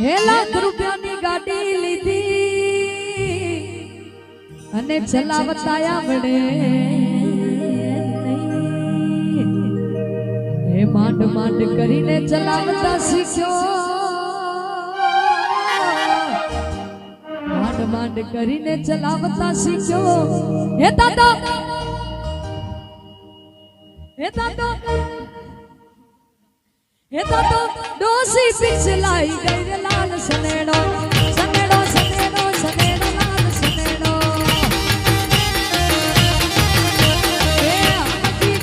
હે લાખ રૂપિયાની ગાડી લીધી અને ચલાવતા આવડે હે માંડ માંડ કરીને ચલાવતા શીખ્યો માંડ માંડ કરીને ચલાવતા શીખ્યો હે દાદા ડોસી પિછલાઈ ગઈ લાલ સને